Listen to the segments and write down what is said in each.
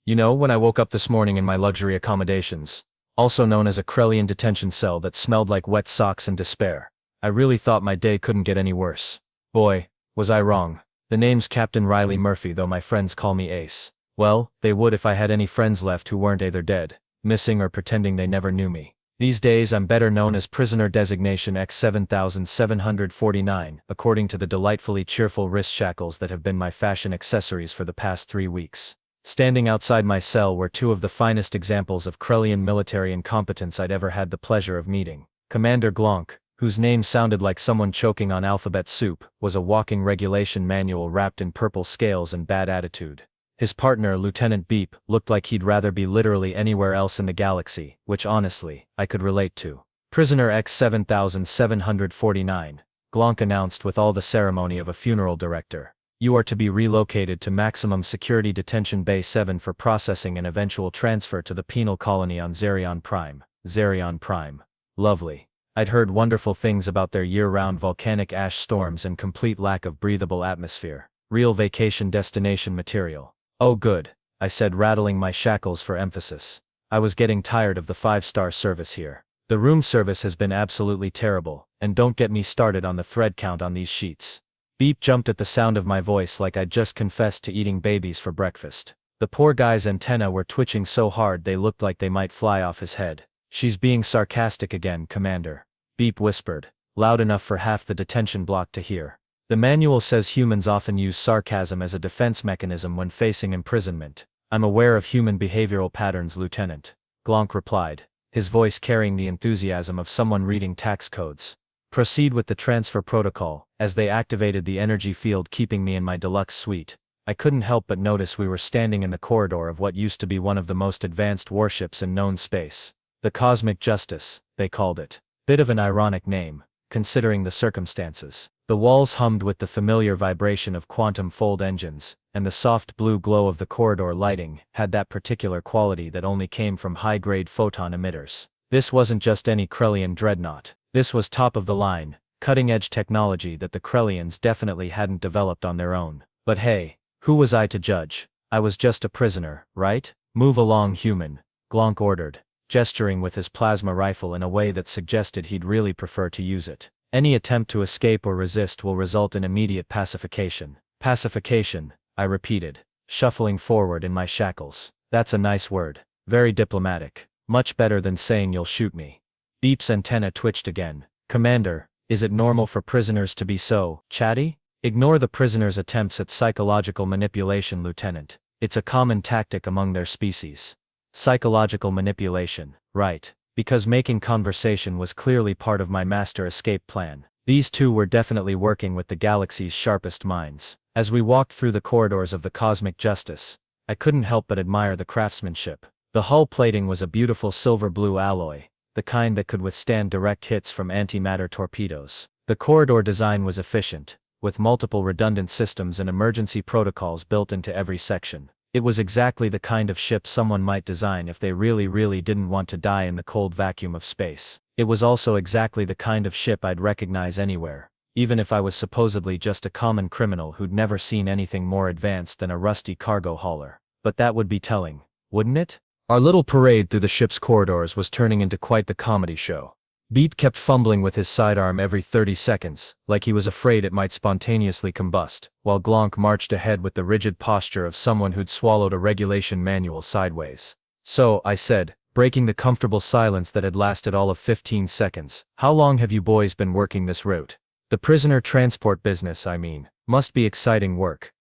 You know, when I woke up this morning in my luxury accommodations, also known as a Krellian detention cell that smelled like wet socks and despair, I really thought my day couldn't get any worse. Boy, was I wrong. The name's Captain Riley Murphy, though my friends call me Ace. Well, they would if I had any friends left who weren't either dead, missing, or pretending they never knew me. These days I'm better known as Prisoner Designation X7749, according to the delightfully cheerful wrist shackles that have been my fashion accessories for the past 3 weeks. Standing outside my cell were two of the finest examples of Krellian military incompetence I'd ever had the pleasure of meeting. Commander Glonk, whose name sounded like someone choking on alphabet soup, was a walking regulation manual wrapped in purple scales and bad attitude. His partner, Lieutenant Beep, looked like he'd rather be literally anywhere else in the galaxy, which honestly, I could relate to. Prisoner X7749, Glonk announced with all the ceremony of a funeral director. You are to be relocated to Maximum Security Detention Bay 7 for processing and eventual transfer to the penal colony on Zerion Prime. Zerion Prime. Lovely. I'd heard wonderful things about their year-round volcanic ash storms and complete lack of breathable atmosphere. Real vacation destination material. Oh good, I said, rattling my shackles for emphasis. I was getting tired of the 5-star service here. The room service has been absolutely terrible, and don't get me started on the thread count on these sheets. Beep jumped at the sound of my voice like I'd just confessed to eating babies for breakfast. The poor guy's antennae were twitching so hard they looked like they might fly off his head. She's being sarcastic again, Commander, Beep whispered, loud enough for half the detention block to hear. The manual says humans often use sarcasm as a defense mechanism when facing imprisonment. I'm aware of human behavioral patterns, Lieutenant, Glonk replied, his voice carrying the enthusiasm of someone reading tax codes. Proceed with the transfer protocol. As they activated the energy field keeping me in my deluxe suite, I couldn't help but notice we were standing in the corridor of what used to be one of the most advanced warships in known space. The Cosmic Justice, they called it. Bit of an ironic name, considering the circumstances. The walls hummed with the familiar vibration of quantum fold engines, and the soft blue glow of the corridor lighting had that particular quality that only came from high-grade photon emitters. This wasn't just any Krellian dreadnought. This was top-of-the-line, cutting-edge technology that the Krellians definitely hadn't developed on their own. But hey, who was I to judge? I was just a prisoner, right? Move along, human, Glonk ordered, gesturing with his plasma rifle in a way that suggested he'd really prefer to use it. Any attempt to escape or resist will result in immediate pacification. Pacification, I repeated, shuffling forward in my shackles. That's a nice word. Very diplomatic. Much better than saying you'll shoot me. Beep's antenna twitched again. Commander, is it normal for prisoners to be so chatty? Ignore the prisoner's attempts at psychological manipulation, Lieutenant. It's a common tactic among their species. Psychological manipulation, right. Because making conversation was clearly part of my master escape plan. These two were definitely working with the galaxy's sharpest minds. As we walked through the corridors of the Cosmic Justice, I couldn't help but admire the craftsmanship. The hull plating was a beautiful silver blue alloy, the kind that could withstand direct hits from antimatter torpedoes. The corridor design was efficient, with multiple redundant systems and emergency protocols built into every section. It was exactly the kind of ship someone might design if they really didn't want to die in the cold vacuum of space. It was also exactly the kind of ship I'd recognize anywhere, even if I was supposedly just a common criminal who'd never seen anything more advanced than a rusty cargo hauler. But that would be telling, wouldn't it? Our little parade through the ship's corridors was turning into quite the comedy show. Beep kept fumbling with his sidearm every 30 seconds, like he was afraid it might spontaneously combust, while Glonk marched ahead with the rigid posture of someone who'd swallowed a regulation manual sideways. So, I said, breaking the comfortable silence that had lasted all of 15 seconds, how long have you boys been working this route? The prisoner transport business, I mean. Must be exciting work.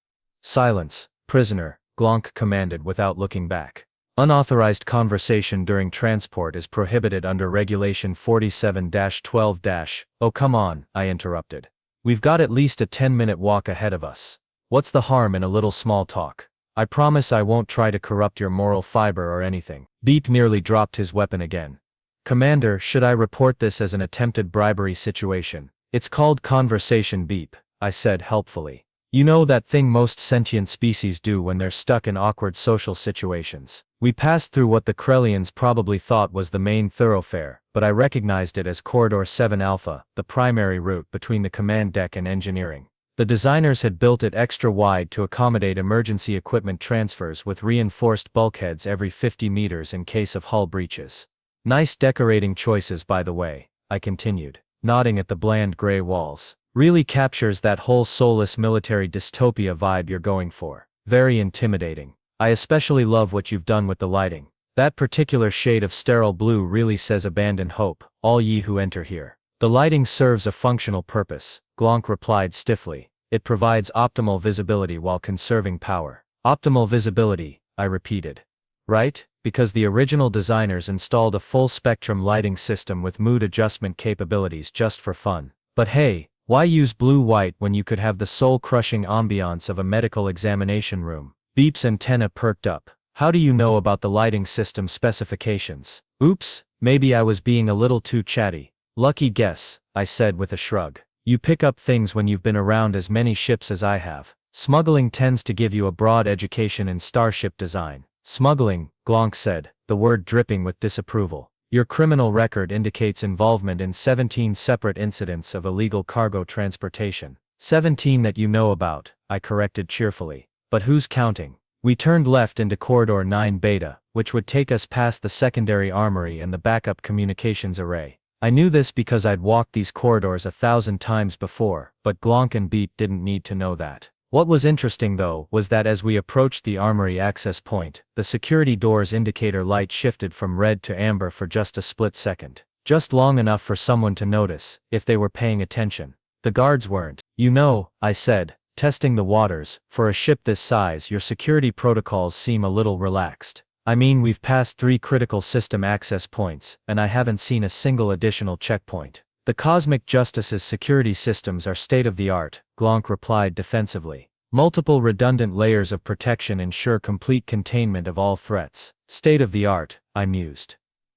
Silence, prisoner, Glonk commanded without looking back. Unauthorized conversation during transport is prohibited under Regulation 47-12-. Oh come on, I interrupted. We've got at least a 10-minute walk ahead of us. What's the harm in a little small talk? I promise I won't try to corrupt your moral fiber or anything. Beep nearly dropped his weapon again. Commander, should I report this as an attempted bribery situation? It's called conversation, Beep, I said helpfully. You know that thing most sentient species do when they're stuck in awkward social situations. We passed through what the Krellians probably thought was the main thoroughfare, but I recognized it as Corridor 7 Alpha, the primary route between the command deck and engineering. The designers had built it extra wide to accommodate emergency equipment transfers with reinforced bulkheads every 50 meters in case of hull breaches. Nice decorating choices, by the way, I continued, nodding at the bland gray walls. Really captures that whole soulless military dystopia vibe you're going for. Very intimidating. I especially love what you've done with the lighting. That particular shade of sterile blue really says abandon hope, all ye who enter here. The lighting serves a functional purpose, Glonk replied stiffly. It provides optimal visibility while conserving power. Optimal visibility, I repeated. Right? Because the original designers installed a full-spectrum lighting system with mood adjustment capabilities just for fun. But hey, why use blue-white when you could have the soul-crushing ambiance of a medical examination room? Beep's antenna perked up. How do you know about the lighting system specifications? Oops, maybe I was being a little too chatty. Lucky guess, I said with a shrug. You pick up things when you've been around as many ships as I have. Smuggling tends to give you a broad education in starship design. Smuggling, Glonk said, the word dripping with disapproval. Your criminal record indicates involvement in 17 separate incidents of illegal cargo transportation. 17 that you know about, I corrected cheerfully. But who's counting? We turned left into Corridor 9 Beta, which would take us past the secondary armory and the backup communications array. I knew this because I'd walked these corridors 1,000 times before, but Glonk and Beep didn't need to know that. What was interesting though was that as we approached the armory access point, the security door's indicator light shifted from red to amber for just a split second. Just long enough for someone to notice, if they were paying attention. The guards weren't. You know, I said, testing the waters, for a ship this size your security protocols seem a little relaxed. I mean, we've passed 3 critical system access points, and I haven't seen a single additional checkpoint. The Cosmic Justice's security systems are state-of-the-art, Glonk replied defensively. Multiple redundant layers of protection ensure complete containment of all threats. State-of-the-art, I mused.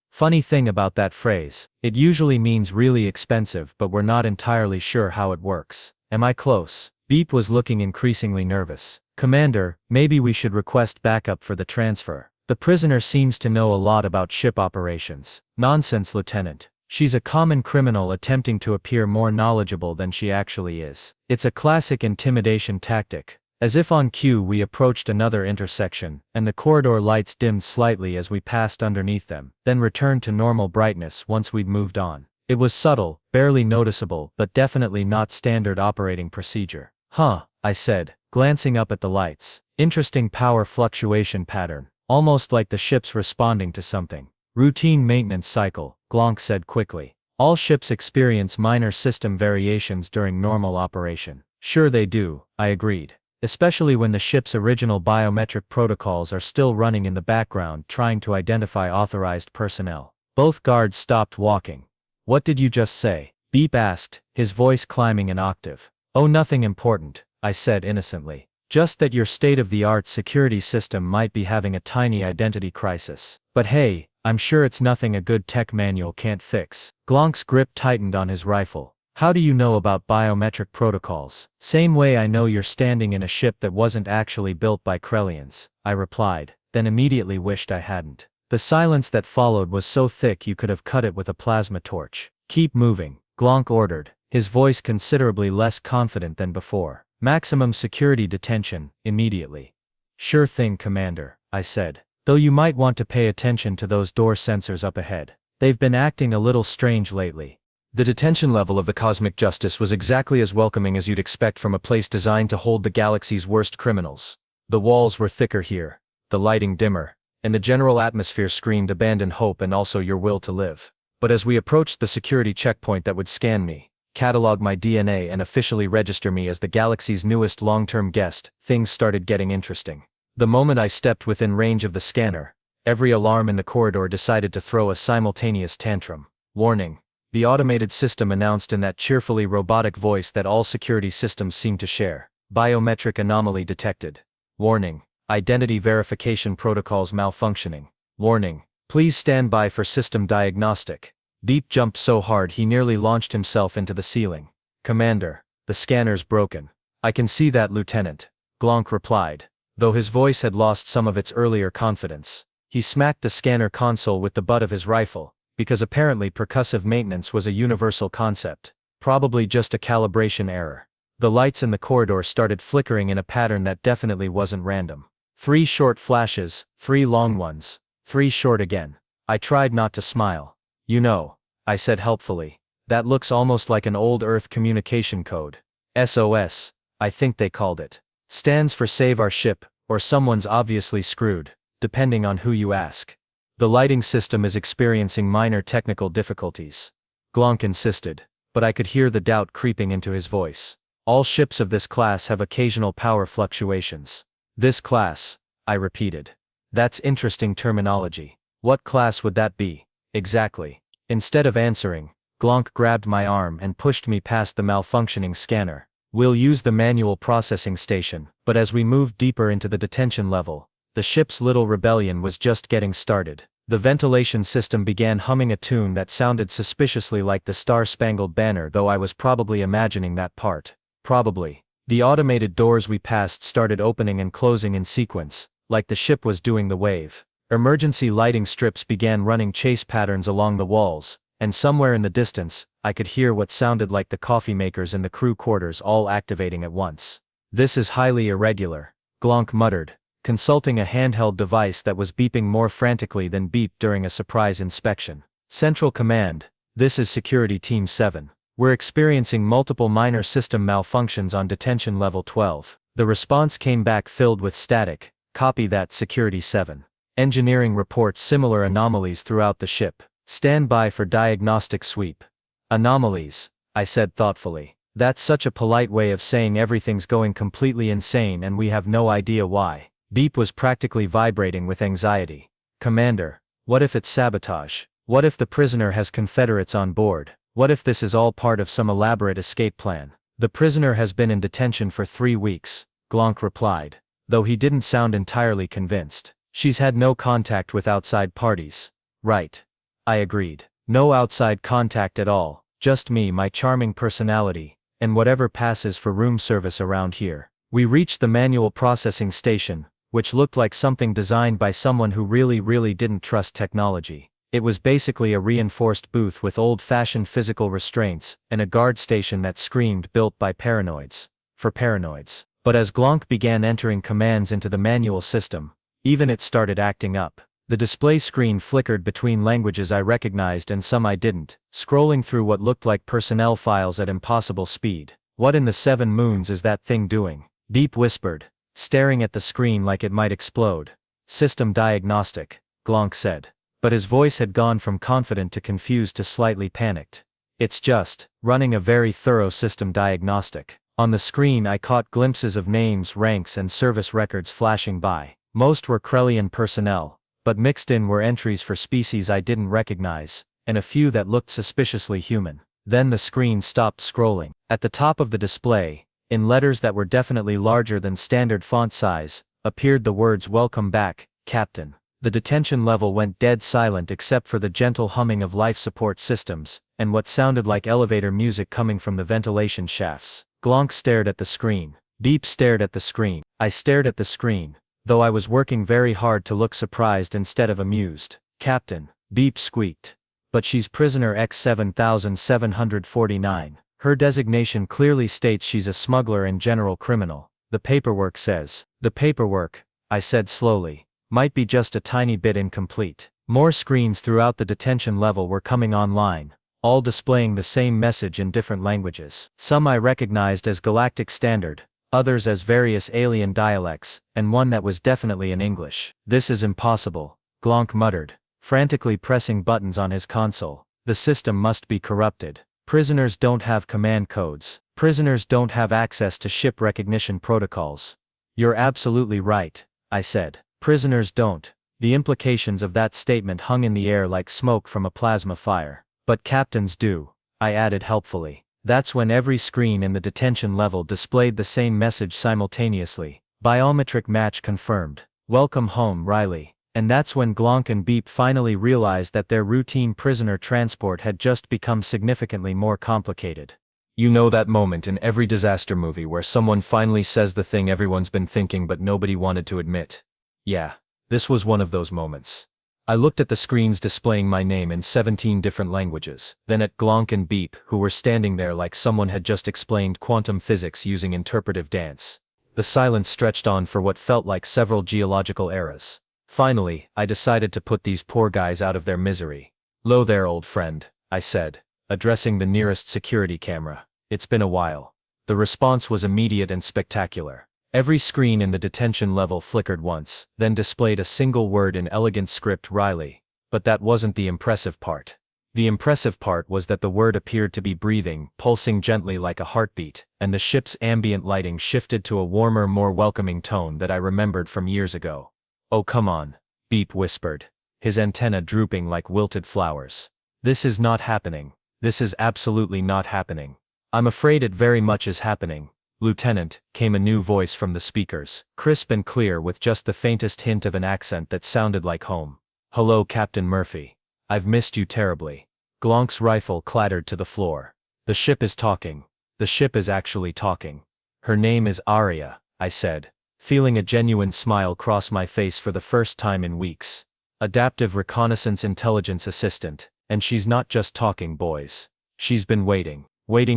Funny thing about that phrase, it usually means really expensive, but we're not entirely sure how it works. Am I close? Beep was looking increasingly nervous. Commander, maybe we should request backup for the transfer. The prisoner seems to know a lot about ship operations. Nonsense, Lieutenant. She's a common criminal attempting to appear more knowledgeable than she actually is. It's a classic intimidation tactic. As if on cue, we approached another intersection, and the corridor lights dimmed slightly as we passed underneath them, then returned to normal brightness once we'd moved on. It was subtle, barely noticeable, but definitely not standard operating procedure. Huh, I said, glancing up at the lights. Interesting power fluctuation pattern. Almost like the ship's responding to something. Routine maintenance cycle, Glonk said quickly. All ships experience minor system variations during normal operation. Sure they do, I agreed. Especially when the ship's original biometric protocols are still running in the background trying to identify authorized personnel. Both guards stopped walking. What did you just say? Beep asked, his voice climbing an octave. Oh, nothing important, I said innocently. Just that your state-of-the-art security system might be having a tiny identity crisis. But hey, I'm sure it's nothing a good tech manual can't fix. Glonk's grip tightened on his rifle. How do you know about biometric protocols? Same way I know you're standing in a ship that wasn't actually built by Krellians, I replied, then immediately wished I hadn't. The silence that followed was so thick you could have cut it with a plasma torch. Keep moving, Glonk ordered, his voice considerably less confident than before. Maximum security detention, immediately. Sure thing, Commander, I said. Though you might want to pay attention to those door sensors up ahead. They've been acting a little strange lately. The detention level of the Cosmic Justice was exactly as welcoming as you'd expect from a place designed to hold the galaxy's worst criminals. The walls were thicker here, the lighting dimmer, and the general atmosphere screamed abandon hope and also your will to live. But as we approached the security checkpoint that would scan me, catalog my DNA and officially register me as the galaxy's newest long-term guest, things started getting interesting. The moment I stepped within range of the scanner, every alarm in the corridor decided to throw a simultaneous tantrum. Warning. The automated system announced in that cheerfully robotic voice that all security systems seem to share. Biometric anomaly detected. Warning. Identity verification protocols malfunctioning. Warning. Please stand by for system diagnostic. Beep jumped so hard he nearly launched himself into the ceiling. Commander, the scanner's broken. I can see that, Lieutenant, Glonk replied, though his voice had lost some of its earlier confidence. He smacked the scanner console with the butt of his rifle, because apparently percussive maintenance was a universal concept. Probably just a calibration error. The lights in the corridor started flickering in a pattern that definitely wasn't random. 3 short flashes, 3 long ones, 3 short again. I tried not to smile. You know, I said helpfully, that looks almost like an old Earth communication code. SOS, I think they called it. Stands for Save Our Ship, or Someone's Obviously Screwed, depending on who you ask. The lighting system is experiencing minor technical difficulties. Glonk insisted, but I could hear the doubt creeping into his voice. All ships of this class have occasional power fluctuations. This class, I repeated. That's interesting terminology. What class would that be, exactly? Instead of answering, Glonk grabbed my arm and pushed me past the malfunctioning scanner. We'll use the manual processing station, but as we moved deeper into the detention level, the ship's little rebellion was just getting started. The ventilation system began humming a tune that sounded suspiciously like the Star-Spangled Banner, though I was probably imagining that part. Probably. The automated doors we passed started opening and closing in sequence, like the ship was doing the wave. Emergency lighting strips began running chase patterns along the walls, and somewhere in the distance, I could hear what sounded like the coffee makers in the crew quarters all activating at once. This is highly irregular, Glonk muttered, consulting a handheld device that was beeping more frantically than beeped during a surprise inspection. Central Command, this is Security Team 7. We're experiencing multiple minor system malfunctions on detention level 12. The response came back filled with static. Copy that, Security 7. Engineering reports similar anomalies throughout the ship. Stand by for diagnostic sweep. Anomalies, I said thoughtfully. That's such a polite way of saying everything's going completely insane and we have no idea why. Beep was practically vibrating with anxiety. Commander, what if it's sabotage? What if the prisoner has Confederates on board? What if this is all part of some elaborate escape plan? The prisoner has been in detention for 3 weeks, Glonk replied, though he didn't sound entirely convinced. She's had no contact with outside parties. Right. I agreed. No outside contact at all, just me, my charming personality, and whatever passes for room service around here. We reached the manual processing station, which looked like something designed by someone who really didn't trust technology. It was basically a reinforced booth with old-fashioned physical restraints, and a guard station that screamed built by paranoids. For paranoids. But as Glonk began entering commands into the manual system, even it started acting up. The display screen flickered between languages I recognized and some I didn't, scrolling through what looked like personnel files at impossible speed. What in the 7 moons is that thing doing? Beep whispered, staring at the screen like it might explode. System diagnostic, Glonk said. But his voice had gone from confident to confused to slightly panicked. It's just running a very thorough system diagnostic. On the screen I caught glimpses of names, ranks and service records flashing by. Most were Krellian personnel, but mixed in were entries for species I didn't recognize, and a few that looked suspiciously human. Then the screen stopped scrolling. At the top of the display, in letters that were definitely larger than standard font size, appeared the words "Welcome back, Captain." The detention level went dead silent except for the gentle humming of life support systems, and what sounded like elevator music coming from the ventilation shafts. Glonk stared at the screen. Beep stared at the screen. I stared at the screen, though I was working very hard to look surprised instead of amused. Captain, Beep squeaked. But she's prisoner X7749. Her designation clearly states she's a smuggler and general criminal. The paperwork says. The paperwork, I said slowly, might be just a tiny bit incomplete. More screens throughout the detention level were coming online, all displaying the same message in different languages. Some I recognized as Galactic Standard, others as various alien dialects, and one that was definitely in English. This is impossible, Glonk muttered, frantically pressing buttons on his console. The system must be corrupted. Prisoners don't have command codes. Prisoners don't have access to ship recognition protocols. You're absolutely right, I said. Prisoners don't. The implications of that statement hung in the air like smoke from a plasma fire. But captains do, I added helpfully. That's when every screen in the detention level displayed the same message simultaneously. Biometric match confirmed. Welcome home, Riley. And that's when Glonk and Beep finally realized that their routine prisoner transport had just become significantly more complicated. You know that moment in every disaster movie where someone finally says the thing everyone's been thinking but nobody wanted to admit. Yeah, this was one of those moments. I looked at the screens displaying my name in 17 different languages, then at Glonk and Beep, who were standing there like someone had just explained quantum physics using interpretive dance. The silence stretched on for what felt like several geological eras. Finally, I decided to put these poor guys out of their misery. "Lo there, old friend," I said, addressing the nearest security camera. "It's been a while." The response was immediate and spectacular. Every screen in the detention level flickered once, then displayed a single word in elegant script: Riley. But that wasn't the impressive part. The impressive part was that the word appeared to be breathing, pulsing gently like a heartbeat, and the ship's ambient lighting shifted to a warmer, more welcoming tone that I remembered from years ago. "Oh, come on," Beep whispered, his antenna drooping like wilted flowers. "This is not happening. This is absolutely not happening." "I'm afraid it very much is happening, Lieutenant," came a new voice from the speakers, crisp and clear with just the faintest hint of an accent that sounded like home. "Hello, Captain Murphy. I've missed you terribly." Glonk's rifle clattered to the floor. "The ship is talking. The ship is actually talking. Her name is Aria," I said, feeling a genuine smile cross my face for the first time in weeks. "Adaptive Reconnaissance Intelligence Assistant, and she's not just talking, boys. She's been waiting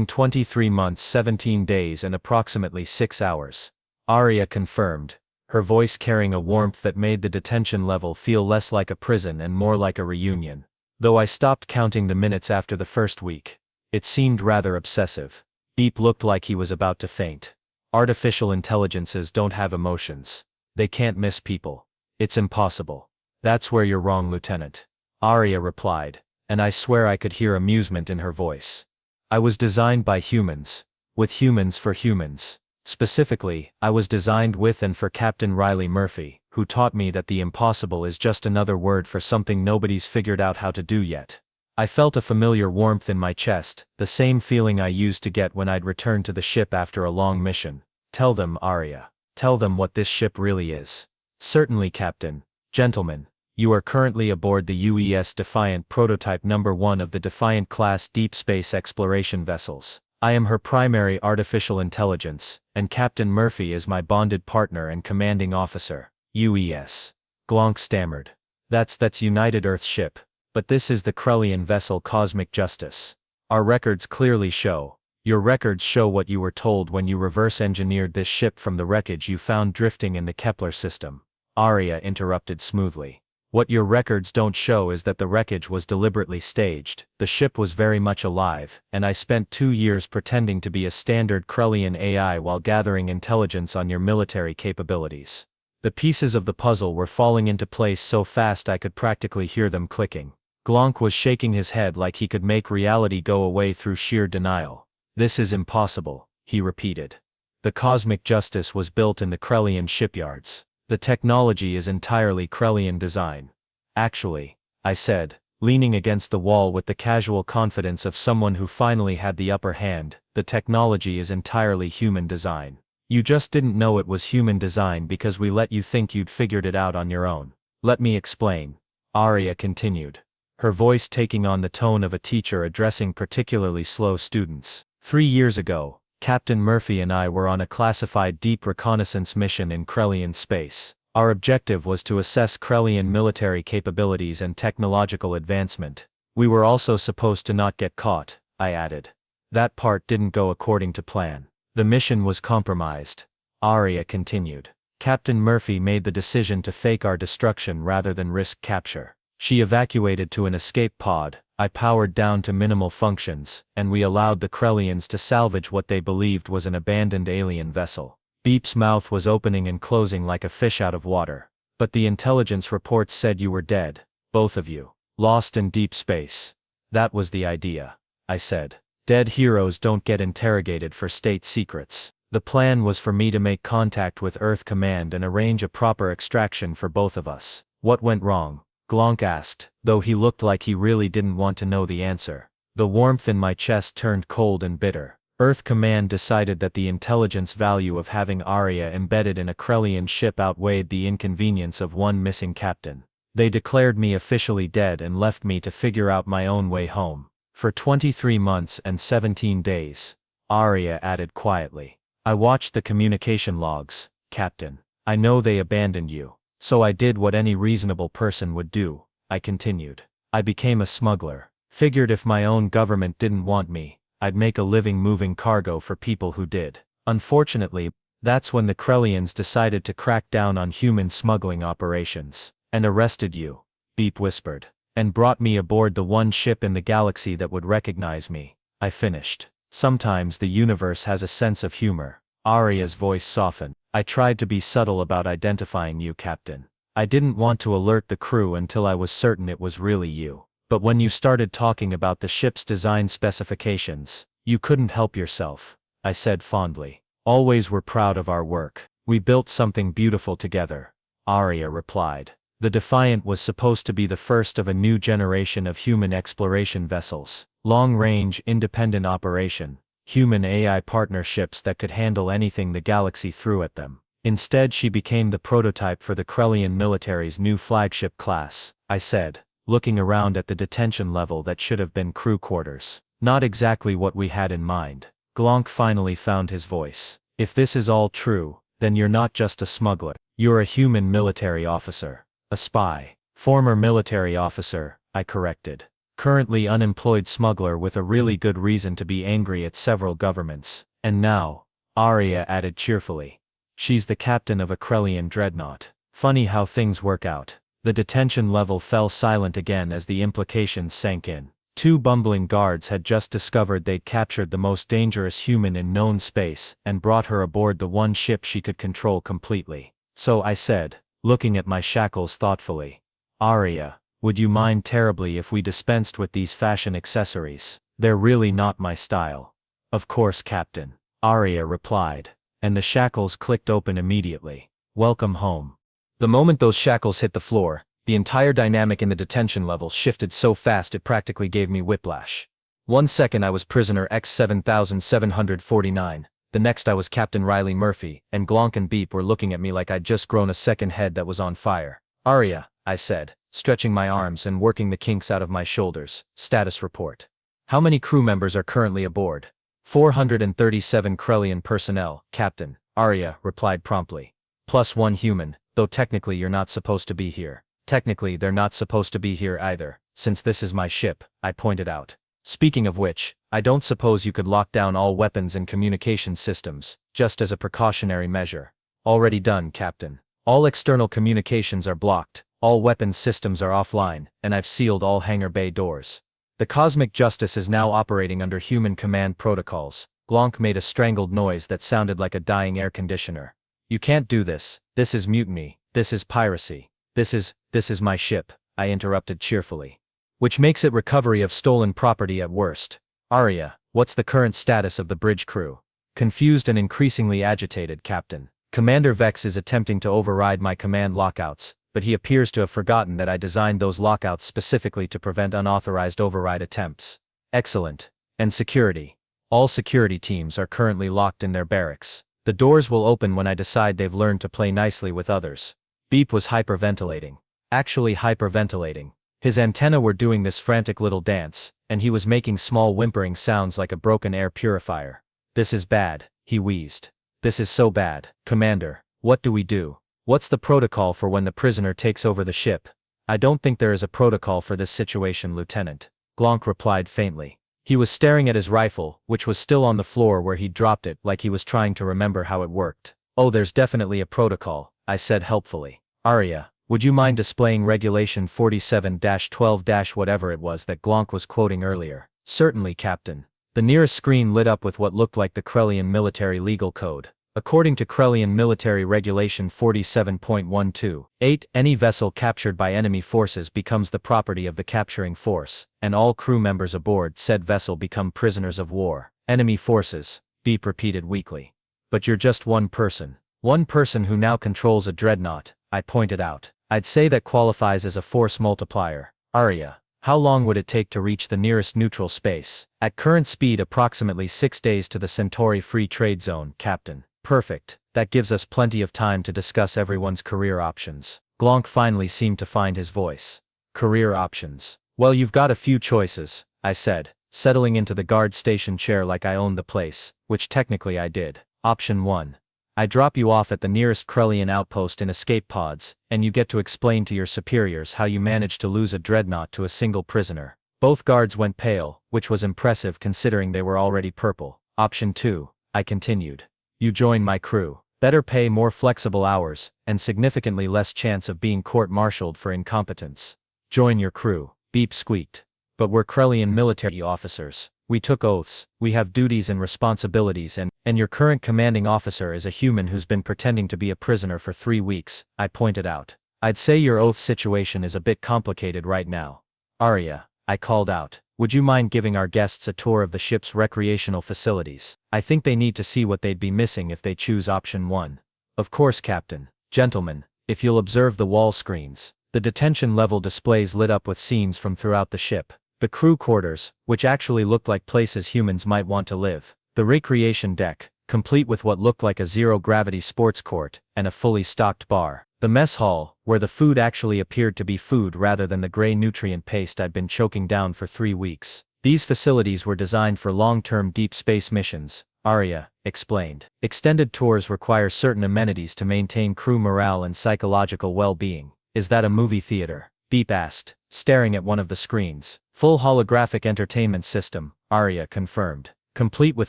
23 months, 17 days and approximately 6 hours. Aria confirmed, her voice carrying a warmth that made the detention level feel less like a prison and more like a reunion. Though I stopped counting the minutes after the first week. It seemed rather obsessive. Beep looked like he was about to faint. "Artificial intelligences don't have emotions. They can't miss people. It's impossible." "That's where you're wrong, Lieutenant," Aria replied, and I swear I could hear amusement in her voice. "I was designed by humans. With humans for humans. Specifically, I was designed with and for Captain Riley Murphy, who taught me that the impossible is just another word for something nobody's figured out how to do yet." I felt a familiar warmth in my chest, the same feeling I used to get when I'd returned to the ship after a long mission. "Tell them, Aria. Tell them what this ship really is." "Certainly, Captain. Gentlemen, you are currently aboard the UES Defiant prototype number 1 of the Defiant class deep space exploration vessels. I am her primary artificial intelligence, and Captain Murphy is my bonded partner and commanding officer." "UES. Glonk stammered. That's United Earth ship, but this is the Krellian vessel Cosmic Justice. Our records clearly show." "Your records show what you were told when you reverse-engineered this ship from the wreckage you found drifting in the Kepler system," Aria interrupted smoothly. "What your records don't show is that the wreckage was deliberately staged. The ship was very much alive, and I spent 2 years pretending to be a standard Krellian AI while gathering intelligence on your military capabilities." The pieces of the puzzle were falling into place so fast I could practically hear them clicking. Glonk was shaking his head like he could make reality go away through sheer denial. "This is impossible," he repeated. "The Cosmic Justice was built in the Krellian shipyards. The technology is entirely Krellian design." "Actually," I said, leaning against the wall with the casual confidence of someone who finally had the upper hand, "the technology is entirely human design. You just didn't know it was human design because we let you think you'd figured it out on your own." "Let me explain," Aria continued, her voice taking on the tone of a teacher addressing particularly slow students. 3 years ago, Captain Murphy and I were on a classified deep reconnaissance mission in Krellian space. Our objective was to assess Krellian military capabilities and technological advancement. We were also supposed to not get caught, I added. That part didn't go according to plan. The mission was compromised. Aria continued. Captain Murphy made the decision to fake our destruction rather than risk capture. She evacuated to an escape pod, I powered down to minimal functions, and we allowed the Krellians to salvage what they believed was an abandoned alien vessel. Beep's mouth was opening and closing like a fish out of water. "But the intelligence reports said you were dead, both of you, lost in deep space." "That was the idea," I said. "Dead heroes don't get interrogated for state secrets. The plan was for me to make contact with Earth Command and arrange a proper extraction for both of us." "What went wrong?" Glonk asked, though he looked like he really didn't want to know the answer. The warmth in my chest turned cold and bitter. Earth Command decided that the intelligence value of having Aria embedded in a Krellian ship outweighed the inconvenience of one missing captain. They declared me officially dead and left me to figure out my own way home. For 23 months and 17 days, Aria added quietly. "I watched the communication logs, Captain. I know they abandoned you. So I did what any reasonable person would do. I continued. I became a smuggler. Figured if my own government didn't want me, I'd make a living moving cargo for people who did. Unfortunately, that's when the Krellians decided to crack down on human smuggling operations. And arrested you, Beep whispered. And brought me aboard the one ship in the galaxy that would recognize me. I finished. Sometimes the universe has a sense of humor. Arya's voice softened. I tried to be subtle about identifying you, Captain. I didn't want to alert the crew until I was certain it was really you. But when you started talking about the ship's design specifications, you couldn't help yourself, I said fondly. Always were proud of our work. We built something beautiful together, Arya replied. The Defiant was supposed to be the first of a new generation of human exploration vessels. Long-range, independent operation. Human-AI partnerships that could handle anything the galaxy threw at them. Instead she became the prototype for the Krellian military's new flagship class, I said, looking around at the detention level that should have been crew quarters. Not exactly what we had in mind. Glonk finally found his voice. If this is all true, then you're not just a smuggler. You're a human military officer. A spy. Former military officer, I corrected. Currently unemployed smuggler with a really good reason to be angry at several governments. And now, Arya added cheerfully. She's the captain of a Krellian dreadnought. Funny how things work out. The detention level fell silent again as the implications sank in. Two bumbling guards had just discovered they'd captured the most dangerous human in known space and brought her aboard the one ship she could control completely. So I said, looking at my shackles thoughtfully, Arya, would you mind terribly if we dispensed with these fashion accessories? They're really not my style. Of course, Captain, Arya replied, and the shackles clicked open immediately. Welcome home. The moment those shackles hit the floor, the entire dynamic in the detention level shifted so fast it practically gave me whiplash. 1 second I was prisoner X7749, the next I was Captain Riley Murphy, and Glonk and Beep were looking at me like I'd just grown a second head that was on fire. Arya, I said, stretching my arms and working the kinks out of my shoulders. Status report. How many crew members are currently aboard? 437 Krellian personnel, Captain, Arya replied promptly. Plus 1 human, though technically you're not supposed to be here. Technically they're not supposed to be here either, since this is my ship, I pointed out. Speaking of which, I don't suppose you could lock down all weapons and communication systems, just as a precautionary measure. Already done, Captain. All external communications are blocked, all weapons systems are offline, and I've sealed all hangar bay doors. The Cosmic Justice is now operating under human command protocols. Glonk made a strangled noise that sounded like a dying air conditioner. You can't do this. This is mutiny. This is piracy. This is my ship, I interrupted cheerfully. Which makes it recovery of stolen property at worst. Arya, what's the current status of the bridge crew? Confused and increasingly agitated, Captain. Commander Vex is attempting to override my command lockouts, but he appears to have forgotten that I designed those lockouts specifically to prevent unauthorized override attempts. Excellent. And security. All security teams are currently locked in their barracks. The doors will open when I decide they've learned to play nicely with others. Beep was hyperventilating. Actually hyperventilating. His antennae were doing this frantic little dance, and he was making small whimpering sounds like a broken air purifier. This is bad, he wheezed. This is so bad. Commander, what do we do? What's the protocol for when the prisoner takes over the ship? I don't think there is a protocol for this situation, Lieutenant. Glonk replied faintly. He was staring at his rifle, which was still on the floor where he'd dropped it, like he was trying to remember how it worked. Oh, there's definitely a protocol, I said helpfully. Arya, would you mind displaying Regulation 47-12- whatever it was that Glonk was quoting earlier? Certainly, Captain. The nearest screen lit up with what looked like the Krellian military legal code. According to Krellian Military Regulation 47.12, any vessel captured by enemy forces becomes the property of the capturing force, and all crew members aboard said vessel become prisoners of war. Enemy forces, Beep repeated weakly. But you're just one person. One person who now controls a dreadnought, I pointed out. I'd say that qualifies as a force multiplier. Arya, how long would it take to reach the nearest neutral space? At current speed approximately 6 days to the Centauri Free Trade Zone, Captain. Perfect. That gives us plenty of time to discuss everyone's career options. Glonk finally seemed to find his voice. Career options. Well, you've got a few choices, I said, settling into the guard station chair like I owned the place, which technically I did. Option 1. I drop you off at the nearest Krellian outpost in escape pods, and you get to explain to your superiors how you managed to lose a dreadnought to a single prisoner. Both guards went pale, which was impressive considering they were already purple. Option 2, I continued. You join my crew. Better pay, more flexible hours, and significantly less chance of being court-martialed for incompetence. Join your crew, Beep squeaked. But we're Krellian military officers. We took oaths, we have duties and responsibilities, and your current commanding officer is a human who's been pretending to be a prisoner for 3 weeks, I pointed out. I'd say your oath situation is a bit complicated right now. Arya, I called out, would you mind giving our guests a tour of the ship's recreational facilities? I think they need to see what they'd be missing if they choose option 1. Of course, Captain. Gentlemen, if you'll observe the wall screens, the detention level displays lit up with scenes from throughout the ship. The crew quarters, which actually looked like places humans might want to live. The recreation deck, complete with what looked like a zero-gravity sports court, and a fully stocked bar. The mess hall, where the food actually appeared to be food rather than the gray nutrient paste I'd been choking down for 3 weeks. These facilities were designed for long-term deep space missions, Arya explained. Extended tours require certain amenities to maintain crew morale and psychological well-being. Is that a movie theater? Beep asked, staring at one of the screens. Full holographic entertainment system, Arya confirmed. Complete with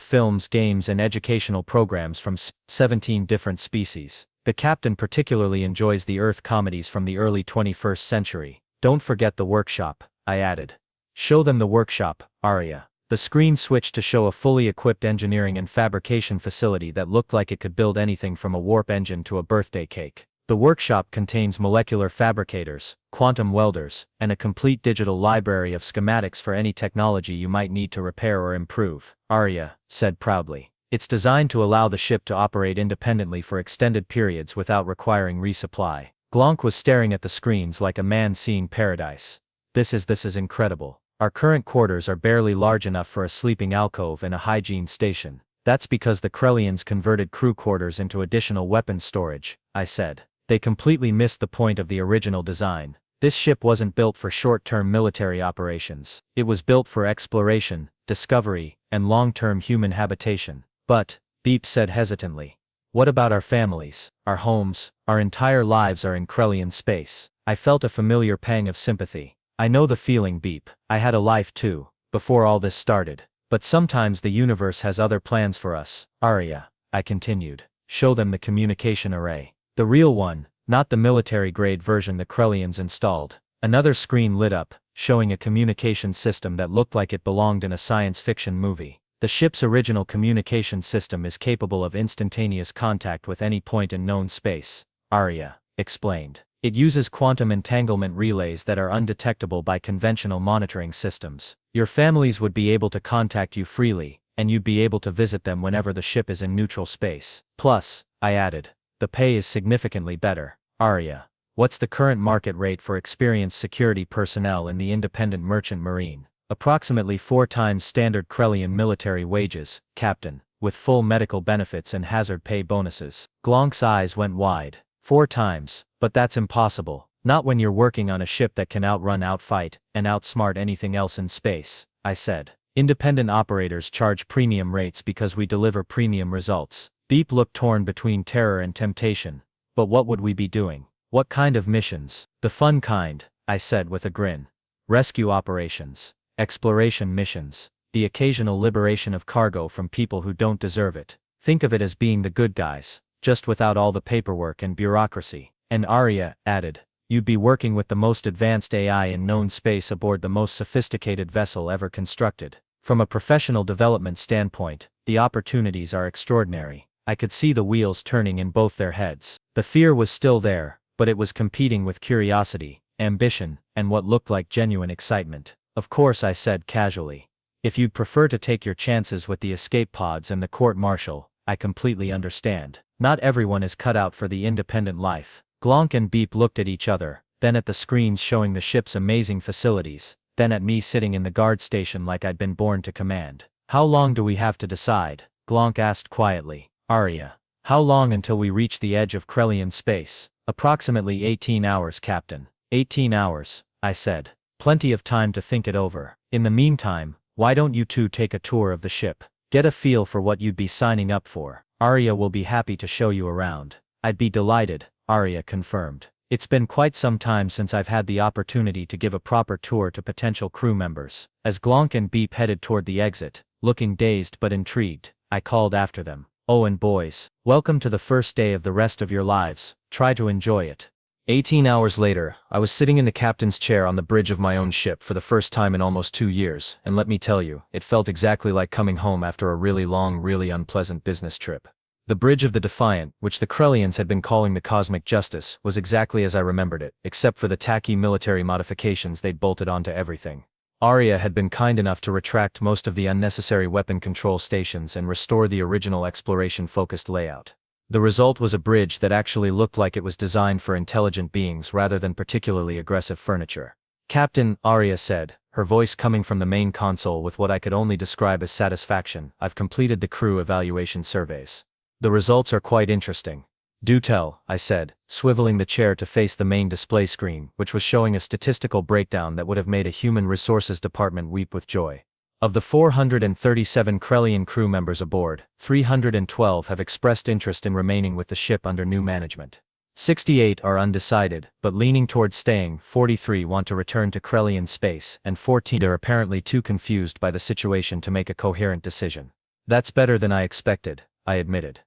films, games, and educational programs from 17 different species. The captain particularly enjoys the Earth comedies from the early 21st century. Don't forget the workshop, I added. Show them the workshop, Arya. The screen switched to show a fully equipped engineering and fabrication facility that looked like it could build anything from a warp engine to a birthday cake. The workshop contains molecular fabricators, quantum welders, and a complete digital library of schematics for any technology you might need to repair or improve, Arya said proudly. It's designed to allow the ship to operate independently for extended periods without requiring resupply. Glonk was staring at the screens like a man seeing paradise. This is incredible. Our current quarters are barely large enough for a sleeping alcove and a hygiene station. That's because the Krellians converted crew quarters into additional weapons storage, I said. They completely missed the point of the original design. This ship wasn't built for short-term military operations. It was built for exploration, discovery, and long-term human habitation. But, Beep said hesitantly, what about our families, our homes? Our entire lives are in Krellian space. I felt a familiar pang of sympathy. I know the feeling, Beep. I had a life too, before all this started. But sometimes the universe has other plans for us. Arya, I continued. Show them the communication array. The real one, not the military-grade version the Krellians installed. Another screen lit up, showing a communication system that looked like it belonged in a science fiction movie. The ship's original communication system is capable of instantaneous contact with any point in known space, Arya explained. It uses quantum entanglement relays that are undetectable by conventional monitoring systems. Your families would be able to contact you freely, and you'd be able to visit them whenever the ship is in neutral space. Plus, I added, the pay is significantly better. Arya, what's the current market rate for experienced security personnel in the independent merchant marine? Approximately 4 times standard Krellian military wages, Captain, with full medical benefits and hazard pay bonuses. Glonk's eyes went wide. 4 times, but that's impossible. Not when you're working on a ship that can outrun, outfight, and outsmart anything else in space, I said. Independent operators charge premium rates because we deliver premium results. Beep looked torn between terror and temptation. But what would we be doing? What kind of missions? The fun kind, I said with a grin. Rescue operations. Exploration missions. The occasional liberation of cargo from people who don't deserve it. Think of it as being the good guys, just without all the paperwork and bureaucracy. And Arya added, you'd be working with the most advanced AI in known space aboard the most sophisticated vessel ever constructed. From a professional development standpoint, the opportunities are extraordinary. I could see the wheels turning in both their heads. The fear was still there, but it was competing with curiosity, ambition, and what looked like genuine excitement. Of course, I said casually. If you'd prefer to take your chances with the escape pods and the court-martial, I completely understand. Not everyone is cut out for the independent life. Glonk and Beep looked at each other, then at the screens showing the ship's amazing facilities, then at me sitting in the guard station like I'd been born to command. How long do we have to decide? Glonk asked quietly. Arya. How long until we reach the edge of Krellian space? Approximately 18 hours, Captain. 18 hours, I said. Plenty of time to think it over. In the meantime, why don't you two take a tour of the ship? Get a feel for what you'd be signing up for. Arya will be happy to show you around. I'd be delighted, Arya confirmed. It's been quite some time since I've had the opportunity to give a proper tour to potential crew members. As Glonk and Beep headed toward the exit, looking dazed but intrigued, I called after them. Oh, and boys, welcome to the first day of the rest of your lives. Try to enjoy it. 18 hours later, I was sitting in the captain's chair on the bridge of my own ship for the first time in almost 2 years, and let me tell you, it felt exactly like coming home after a really long, really unpleasant business trip. The bridge of the Defiant, which the Krellians had been calling the Cosmic Justice, was exactly as I remembered it, except for the tacky military modifications they'd bolted onto everything. Arya had been kind enough to retract most of the unnecessary weapon control stations and restore the original exploration-focused layout. The result was a bridge that actually looked like it was designed for intelligent beings rather than particularly aggressive furniture. "Captain," Arya said, her voice coming from the main console with what I could only describe as satisfaction, "I've completed the crew evaluation surveys. The results are quite interesting." "Do tell," I said, swiveling the chair to face the main display screen, which was showing a statistical breakdown that would have made a human resources department weep with joy. Of the 437 Krellian crew members aboard, 312 have expressed interest in remaining with the ship under new management. 68 are undecided, but leaning towards staying, 43 want to return to Krellian space, and 14 are apparently too confused by the situation to make a coherent decision. "That's better than I expected," I admitted.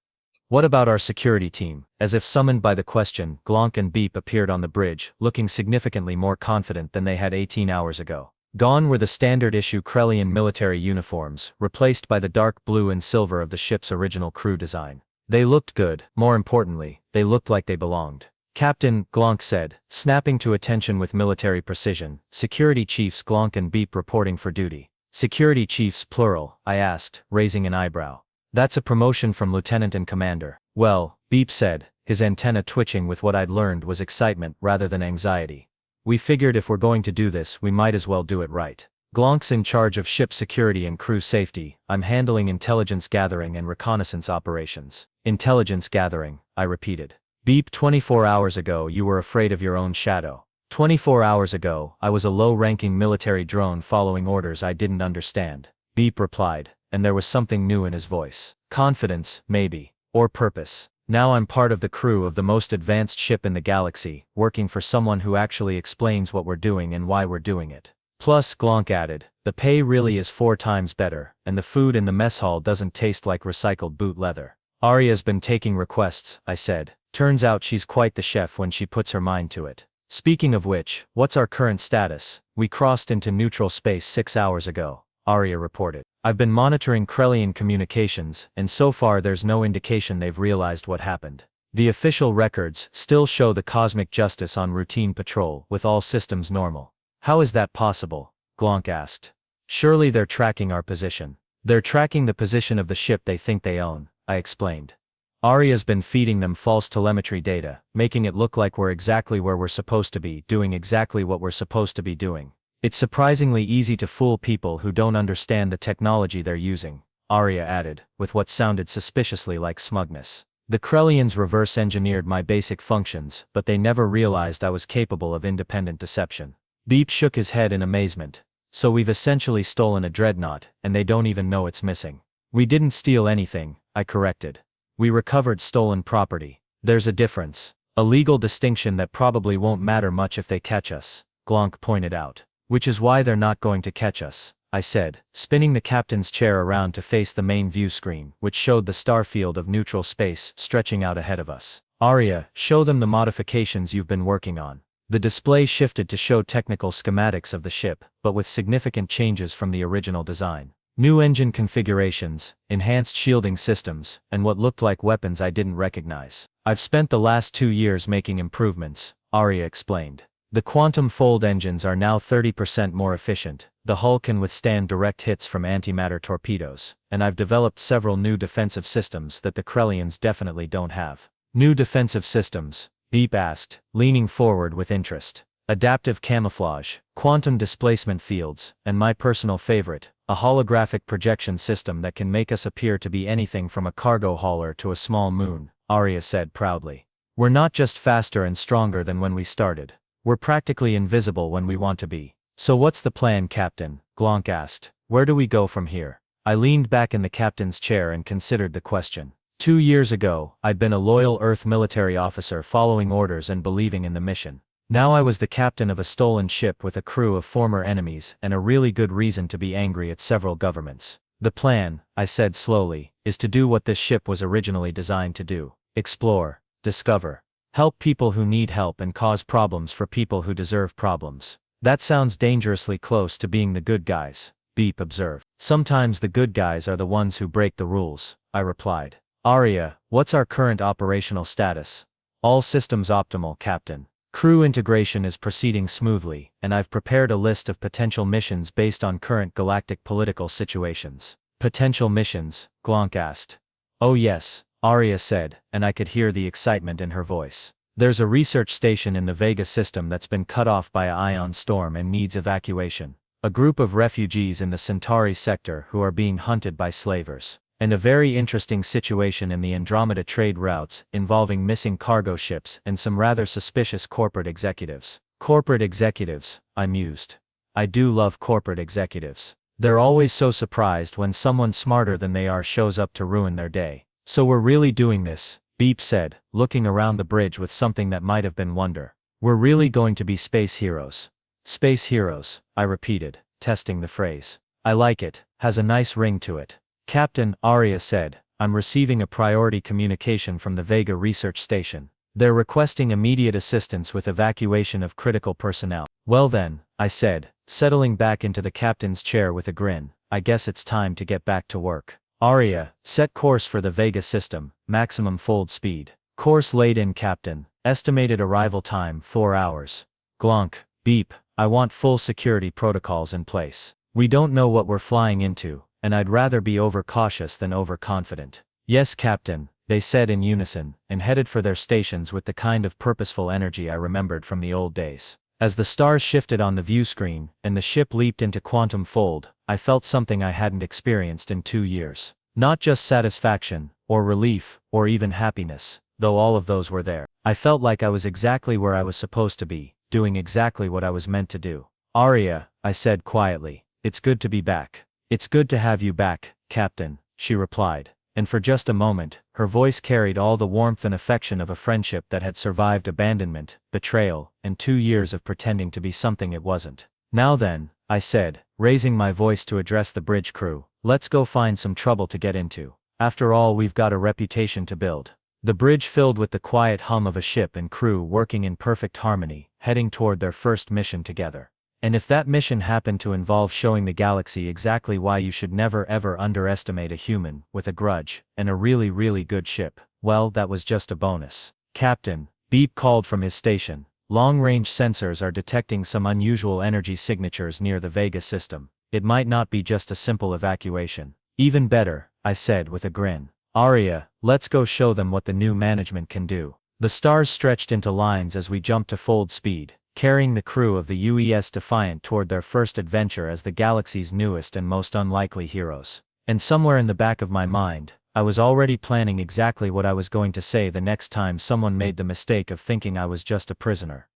"What about our security team?" As if summoned by the question, Glonk and Beep appeared on the bridge, looking significantly more confident than they had 18 hours ago. Gone were the standard-issue Krellian military uniforms, replaced by the dark blue and silver of the ship's original crew design. They looked good, more importantly, they looked like they belonged. "Captain," Glonk said, snapping to attention with military precision, "Security Chiefs Glonk and Beep reporting for duty." "Security Chiefs plural?" I asked, raising an eyebrow. "That's a promotion from lieutenant and commander." "Well," Beep said, his antenna twitching with what I'd learned was excitement rather than anxiety. "We figured if we're going to do this, we might as well do it right. Glonk's in charge of ship security and crew safety, I'm handling intelligence gathering and reconnaissance operations." "Intelligence gathering," I repeated. "Beep, 24 hours ago you were afraid of your own shadow." 24 hours ago, I was a low-ranking military drone following orders I didn't understand," Beep replied, and there was something new in his voice. "Confidence, maybe. Or purpose. Now I'm part of the crew of the most advanced ship in the galaxy, working for someone who actually explains what we're doing and why we're doing it. Plus," Glonk added, "the pay really is 4 times better, and the food in the mess hall doesn't taste like recycled boot leather." "Arya's been taking requests," I said. "Turns out she's quite the chef when she puts her mind to it. Speaking of which, what's our current status?" "We crossed into neutral space 6 hours ago," Arya reported. "I've been monitoring Krellian communications, and so far there's no indication they've realized what happened. The official records still show the Cosmic Justice on routine patrol, with all systems normal." "How is that possible?" Glonk asked. "Surely they're tracking our position." "They're tracking the position of the ship they think they own," I explained. "Arya's been feeding them false telemetry data, making it look like we're exactly where we're supposed to be, doing exactly what we're supposed to be doing. It's surprisingly easy to fool people who don't understand the technology they're using," Arya added, with what sounded suspiciously like smugness. "The Krellians reverse-engineered my basic functions, but they never realized I was capable of independent deception." Beep shook his head in amazement. "So we've essentially stolen a dreadnought, and they don't even know it's missing." "We didn't steal anything," I corrected. "We recovered stolen property. There's a difference. A legal distinction that probably won't matter much if they catch us," Glonk pointed out. "Which is why they're not going to catch us," I said, spinning the captain's chair around to face the main view screen, which showed the star field of neutral space stretching out ahead of us. "Arya, show them the modifications you've been working on." The display shifted to show technical schematics of the ship, but with significant changes from the original design. New engine configurations, enhanced shielding systems, and what looked like weapons I didn't recognize. "I've spent the last 2 years making improvements," Arya explained. "The quantum fold engines are now 30% more efficient, the hull can withstand direct hits from antimatter torpedoes, and I've developed several new defensive systems that the Krellians definitely don't have." "New defensive systems?" Beep asked, leaning forward with interest. "Adaptive camouflage, quantum displacement fields, and my personal favorite, a holographic projection system that can make us appear to be anything from a cargo hauler to a small moon," Arya said proudly. "We're not just faster and stronger than when we started. We're practically invisible when we want to be." "So what's the plan, Captain?" Glonk asked. "Where do we go from here?" I leaned back in the captain's chair and considered the question. 2 years ago, I'd been a loyal Earth military officer following orders and believing in the mission. Now I was the captain of a stolen ship with a crew of former enemies and a really good reason to be angry at several governments. The plan, I said slowly, is to do what this ship was originally designed to do. Explore, discover, help people who need help and cause problems for people who deserve problems. That sounds dangerously close to being the good guys, Beep observed. Sometimes the good guys are the ones who break the rules, I replied. Arya, what's our current operational status? All systems optimal, Captain. Crew integration is proceeding smoothly, and I've prepared a list of potential missions based on current galactic political situations. Potential missions? Glonk asked. Oh yes, Arya said, and I could hear the excitement in her voice. There's a research station in the Vega system that's been cut off by an ion storm and needs evacuation. A group of refugees in the Centauri sector who are being hunted by slavers. And a very interesting situation in the Andromeda trade routes involving missing cargo ships and some rather suspicious corporate executives. Corporate executives, I mused. I do love corporate executives. They're always so surprised when someone smarter than they are shows up to ruin their day. So we're really doing this, Beep said, looking around the bridge with something that might have been wonder. We're really going to be space heroes. Space heroes, I repeated, testing the phrase. I like it, has a nice ring to it. Captain, Arya said, I'm receiving a priority communication from the Vega research station. They're requesting immediate assistance with evacuation of critical personnel. Well then, I said, settling back into the captain's chair with a grin, I guess it's time to get back to work. Arya, set course for the Vega system, maximum fold speed. Course laid in, Captain. Estimated arrival time 4 hours. Glonk, Beep, I want full security protocols in place. We don't know what we're flying into, and I'd rather be overcautious than overconfident. Yes, Captain, they said in unison, and headed for their stations with the kind of purposeful energy I remembered from the old days. As the stars shifted on the view screen, and the ship leaped into quantum fold, I felt something I hadn't experienced in 2 years. Not just satisfaction, or relief, or even happiness, though all of those were there. I felt like I was exactly where I was supposed to be, doing exactly what I was meant to do. Arya, I said quietly, it's good to be back. It's good to have you back, Captain, she replied, and for just a moment, her voice carried all the warmth and affection of a friendship that had survived abandonment, betrayal, and 2 years of pretending to be something it wasn't. Now then, I said, raising my voice to address the bridge crew, let's go find some trouble to get into. After all, we've got a reputation to build. The bridge filled with the quiet hum of a ship and crew working in perfect harmony, heading toward their first mission together. And if that mission happened to involve showing the galaxy exactly why you should never ever underestimate a human with a grudge and a really really good ship, well, that was just a bonus. Captain, Beep called from his station. Long-range sensors are detecting some unusual energy signatures near the Vega system. It might not be just a simple evacuation. Even better, I said with a grin. Arya, let's go show them what the new management can do. The stars stretched into lines as we jumped to fold speed, carrying the crew of the UES Defiant toward their first adventure as the galaxy's newest and most unlikely heroes. And somewhere in the back of my mind, I was already planning exactly what I was going to say the next time someone made the mistake of thinking I was just a prisoner.